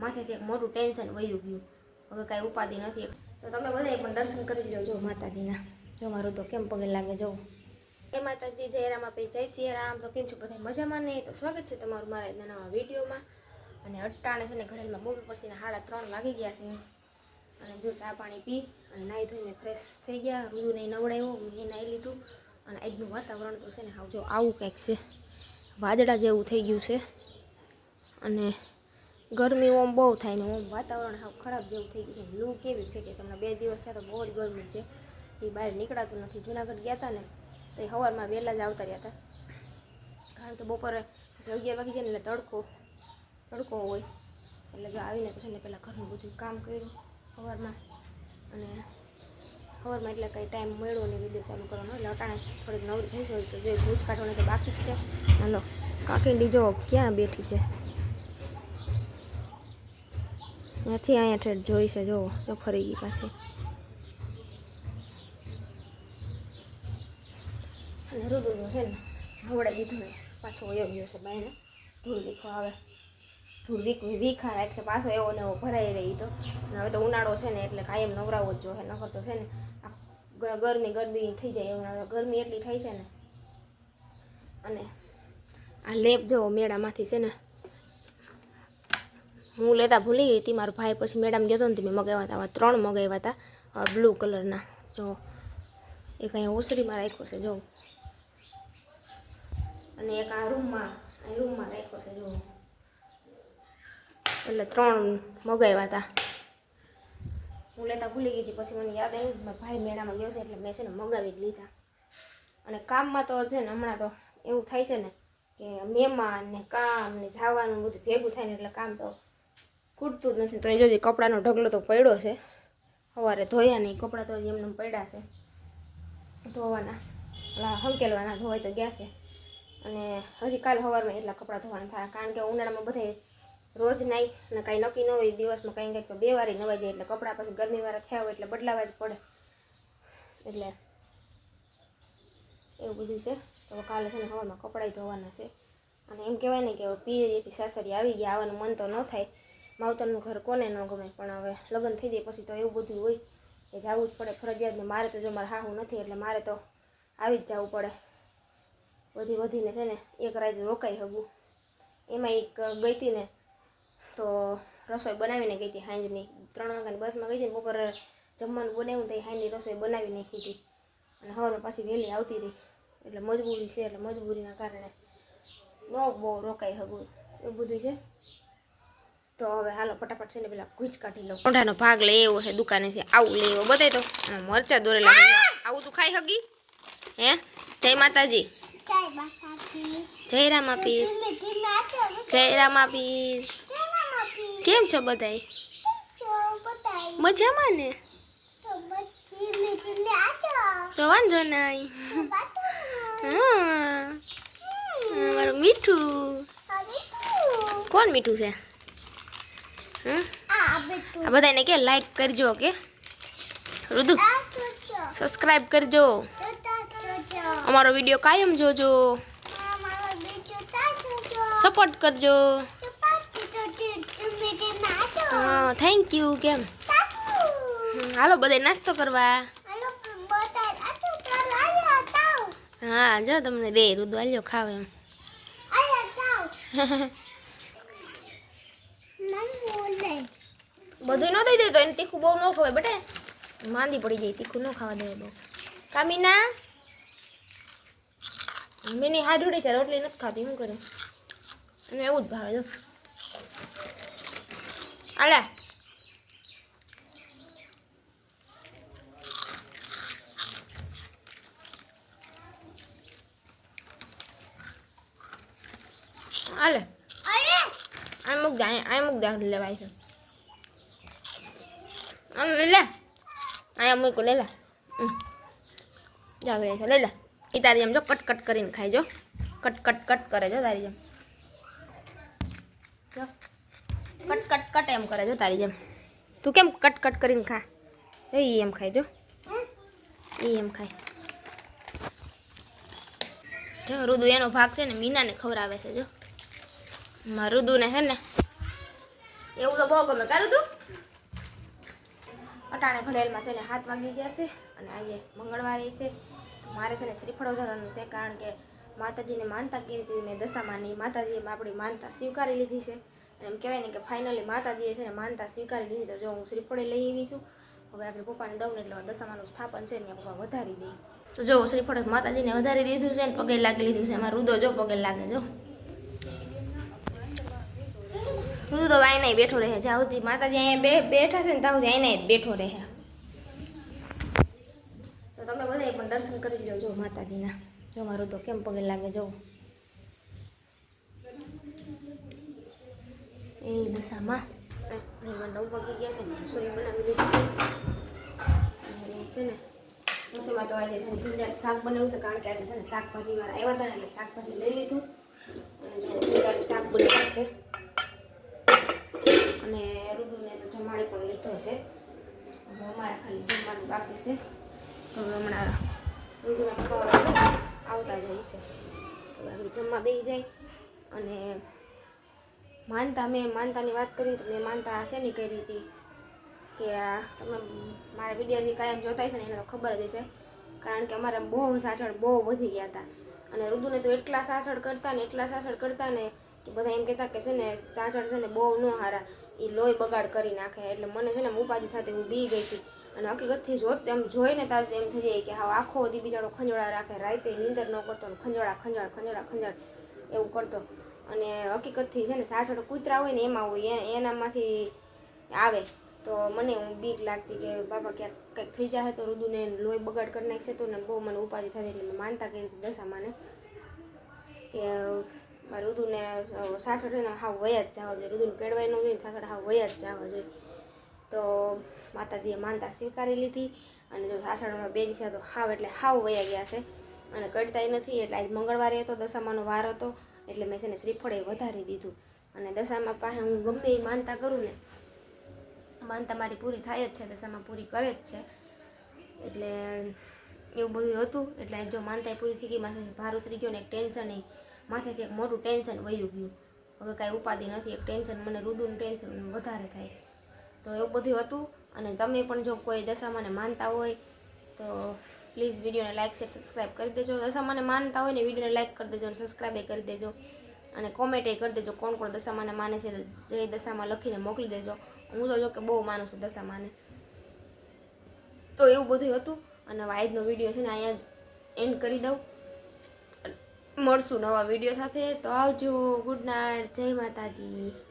માથેથી એક મોટું ટેન્શન વયું ગયું. હવે કાંઈ ઉપાધિ નથી. તો તમે બધાએ પણ દર્શન કરી લો જો માતાજીના. જો મારું તો કેમ પગે લાગે જો. એ માતાજી જય રામ આપે જય સિયા રામ. તો કેમ છો બધા મજામાં? નહીં તો સ્વાગત છે તમારું મારા આજના નવા વિડીયોમાં. અને અટ્ટાણે છે ને ઘરેલમાં બપોર પછીના 3:30 વાગી ગયા છે. અને જો ચા પાણી પી અને નાહી ધોઈને ફ્રેશ થઈ ગયા. રૂને નવડાવ્યો, મેં નાહી લીધું. અને આજનું વાતાવરણ તો છે ને હાવ જો આવું કંઈક છે, વાદળા જેવું થઈ ગયું છે. અને ગરમી ઓમ બહુ થાય ને ઓમ વાતાવરણ હાવ ખરાબ જેવું થઈ ગયું છે. લૂ કેવી ફેંકે છે હમણાં 2 દિવસ થયા તો બહુ જ ગરમી છે. એ બહાર નીકળાતું નથી. જુનાગઢ ગયા હતા ને તો એ સવારમાં વહેલા જ આવતા રહ્યા હતા. કારણ કે બપોરે 11 વાગી જાય ને એટલે તડકો હોય. એટલે જો આવીને તો છે ને પહેલાં ઘરનું બધું કામ કર્યું સવારમાં. અને સવારમાં એટલે કંઈ ટાઈમ મળ્યો નહીં વિડીયો ચાલુ કરવાનો. એટલે અટાણે થોડીક નવરી થઈ હોય તો જો ભૂજ કાઢવાની તો બાકી જ છે. હાલો કાકીંડી જો ક્યાં બેઠી છે, ત્યાંથી અહીંયા ઠેઠ જોઈ છે. જો ફરી ગઈ પાછી. અને રુદુ છે ને નવડાવી દીધું ને પાછો વયો ગયો છે બાઈને. ધૂળ વીખો આવે, ધૂળ વીખા રાખશે પાછો એવો ને એવો ભરાઈ રહી. તો હવે તો ઉનાળો છે ને એટલે કાયમ નવરાવો જ જોઈએ. નકર તો છે ને ગરમી થઈ જાય એવું. ગરમી એટલી થાય છે ને. અને આ લેપ જો મેળામાંથી છે ને હું લેતા ભૂલી ગઈ હતી. મારો ભાઈ પછી મેડમ ગયો હતો ને મેં મગાવ્યા હતા. આવા 3 મગાવ્યા હતા બ્લુ કલરના. જો એક અહીંયા ઓસરીમાં રાખ્યો છે જો. અને એક આ રૂમમાં રાખ્યો છે જો. એટલે 3 મગાવ્યા હતા. હું લેતા ભૂલી ગઈ હતી પછી મને યાદ આવ્યું કે ભાઈ મેળામાં ગયો છે એટલે મેં છે ને મગાવી જ લીધા. અને કામમાં તો છે ને હમણાં તો એવું થાય છે ને કે મહેમાન ને કામ ને જવાનું બધું ભેગું થાય ને એટલે કામ તો ખૂટતું જ નથી. તો એ જોજે કપડાનો ઢગલો તો પડ્યો છે. સવારે ધોયા નહીં કપડાં તો એમને પડ્યા છે ધોવાના. હંકેલવાના ધોવાય તો ગયા છે. અને હજી કાલે સવારમાં એટલા કપડાં ધોવાના થાય. કારણ કે ઉનાળામાં બધે રોજ નાઈ ને કાંઈ નક્કી ન હોય દિવસમાં કંઈક તો 2 વાર નવાઈ જાય. એટલે કપડાં પછી ગરમીવાળા થયા હોય એટલે બદલાવા જ પડે. એટલે એવું બધું છે. તો કાલે છે ને સવારમાં કપડાં ધોવાના છે. અને એમ કહેવાય ને કે પિયરીથી સાસરી આવી ગયા આવવાનું મન તો ન થાય. માવતરનું ઘર કોને ન ગમે, પણ હવે લગ્ન થઈ જાય પછી તો એવું બધું હોય કે જવું જ પડે ફરજિયાત. ને મારે તો જો મારે હાહુ નથી એટલે મારે તો આવી જ જવું પડે. વધીને છે ને એક રાત રોકાઈ હગું. એમાં એક ગઈ હતી ને તો રસોઈ બનાવીને ગઈ હતી સાંજની. 3 વાગ્યાની બસમાં ગઈ હતી ને બપોરે જમવાનું બનાવ્યું તો એ સાંજની રસોઈ બનાવી નાખી હતી. અને સવારમાં પાછી વહેલી આવતી રહી. એટલે મજબૂરી છે. એટલે મજબૂરીના કારણે ન બહુ રોકાઈ હગું એવું બધું છે. તો હવે હાલો ફટાફટ છે ને પેલા ગુજ કાઢી લો. મોઢાનો ભાગ લઈ આવ્યો છે દુકાનેથી. આવું લઈ આવ્યો બતાય તો મરચા દોરેલા. આવું તું ખાઈ હગી હે? જય માતાજી. જય રામ આપી. જય રામ આપી. કેમ છો બધાય? મજામાં ને? તો વાંધો નહીં. હા મારું મીઠું. કોણ મીઠું છે? આ બધાને કે લાઈક કરજો કે રુદુ સબસ્ક્રાઇબ કરજો. અમારો વિડીયો કાયમ જોજો. સપોર્ટ કરજો. હા થેન્ક યુ. કેમ હાલો બધા નાસ્તો કરવા. હા જો તમને દે રુદુ આલ્યો ખાવ એમ. બધું ન દઈ દે તો એને તીખું બહુ ન ખવાય બટે. માંદી પડી જાય. તીખું ન ખાવા દે બહુ. કામીના મેની હાડુડી છે રોટલી નથી ખાતી. શું કરે અને એવું જ ભાવે જો. આલે આલે આ મુક દે. આ મુક દે લેવાય છે. આમ લે અહીંયા મૂકો લે લે. જાગડે છે લે લે. એ તારી જેમ જો કટ કરીને ખાઈ જો. કટ કરે જો તારી જેમ. જો કટ એમ કરે જો તારી જેમ. તું કેમ કટ કરીને ખા. જો એ એમ ખાઈ જો. એ એમ ખાય જો. રુદુ એનો ભાગ છે ને મીનાને ખવડાવે છે જો. મારા રુદુને છે ને એવું તો બહુ ગમે કરું તું અટાણે ઘડેલમાં છે ને 7 વાગી ગયા છે અને આજે મંગળવારે છે તો મારે છે ને શ્રીફળ વધારવાનું છે કારણ કે માતાજીને માનતા કરી હતી મેં દશામાની માતાજીએ આપણી માનતા સ્વીકારી લીધી છે અને એમ કહેવાય ને કે ફાઇનલી માતાજીએ છે ને માનતા સ્વીકારી લીધી તો જો હું શ્રીફળે લઈ આવી છું હવે આપણે પપ્પાને દઉં ને એટલે દશામાનું સ્થાપન છે ને પપ્પા વધારી દે તો જો શ્રીફળ માતાજીને વધારી દીધું છે ને પગે લાગી લીધું છે એમાં રુદો જો પગે લાગે જો રુદો તો આઈને બેઠો રહે જ્યાં સુધી માતાજી અહીંયા બેઠા છે ને ત્યાં સુધી આઈને બેઠો રહે તો તમે બધા પણ દર્શન કરી લો જો માતાજીના જો મારું તો કેમ પગે લાગે જો એ દશામાં નવ પગી ગયા છે રસોઈ બનાવી લીધી છે ને રસોઈમાં તો આજે છે ને ભીંડા શાક બનાવ્યું છે કારણ કે આજે છે ને શાકભાજી વાળા આવ્યા હતા એટલે શાકભાજી લઈ લીધું અને જો ભીંડાનું શાક બનાવ્યું છે અને રુદુને તો જમાડી પણ લીધો છે હવે અમારે ખાલી જમવાનું બાકી છે તો હમણાં રુદુના પપ્પા આવતા જાય છે તો આપણે જમવા બેસી જાય અને મેં માનતાની વાત કરી તો મેં માનતા શેની કરી હતી કે તમે મારા વિડીયો જે કાયમ જોતા છે ને એને તો ખબર જ હશે કારણ કે અમારે બહુ સાસળ બહુ વધી ગયા હતા અને રુદુને તો એટલા સાસળ કરતા ને કે બધા એમ કહેતા કે છે ને સાસળ છે ને બહુ ન હારા એ લોહી બગાડ કરી નાખે એટલે મને છે ને ઉપાધિ થતી હું બી ગઈ હતી અને હકીકતથી એમ જોઈને તાર એમ થઈ જાય કે હા આખો દી બિચારો ખંજોળા રાખે રાતે નીંદર ન કરતો ને ખંજોળા એવું કરતો અને હકીકતથી છે ને સાસળ કૂતરા હોય ને એમાં હોય એનામાંથી આવે તો મને હું બીક લાગતી કે બાબા ક્યાંક કંઈક થઈ જાય તો રુદુને લોહી બગાડ કરી નાખશે તો ને બહુ મને ઉપાધિ થતી એટલે મેં માનતા કરી દશામાને કે રુદુને સાસળ છે ને હાવ વયા જ જવા જોઈએ રુદુને કેળવાય ન જોઈએ સાસળ હાવ વયા જ જવા જોઈએ તો માતાજીએ માનતા સ્વીકારી લીધી અને જો સાસળમાં 2 દિવસ તો હાવ એટલે હાવ વયા ગયા છે અને કડતાય નથી એટલે આજ મંગળવારે હતો દશામાનો વાર હતો એટલે મેં છે ને શ્રીફળે વધારી દીધું અને દશામાં પાસે હું ગમે એ માનતા કરું ને માનતા મારી પૂરી થાય જ છે દશામાં પૂરી કરે જ છે એટલે એવું બધું હતું એટલે આજ જો માનતા પૂરી થઈ ગઈ માથેથી ભાર ઉતરી ગયો ને એક ટેન્શન નહીં માથેથી એક મોટું ટેન્શન વયું ગયું હવે કાંઈ ઉપાધિ નથી એક ટેન્શન મને રુદુનું ટેન્શન વધારે થાય તો એવું બધું હતું અને તમે પણ જો કોઈ દશામાને માનતા હોય તો પ્લીઝ વિડીયોને લાઇક શેર સબસ્ક્રાઈબ કરી દેજો દશામાને માનતા હોય ને વિડીયોને લાઇક કરી દેજો અને સબસ્ક્રાઈબ કરી દેજો અને કોમેન્ટે કરી દેજો કોણ કોણ દશામાને માને છે જે દશામાં લખીને મોકલી દેજો હું તો જો કે બહુ માનું છું દશામાને તો એવું બધું હતું અને આજનો વિડીયો છે ને અહીંયા જ એન્ડ કરી દઉં મળશું નવા વિડીયો સાથે તો આવજો ગુડ નાઇટ જય માતાજી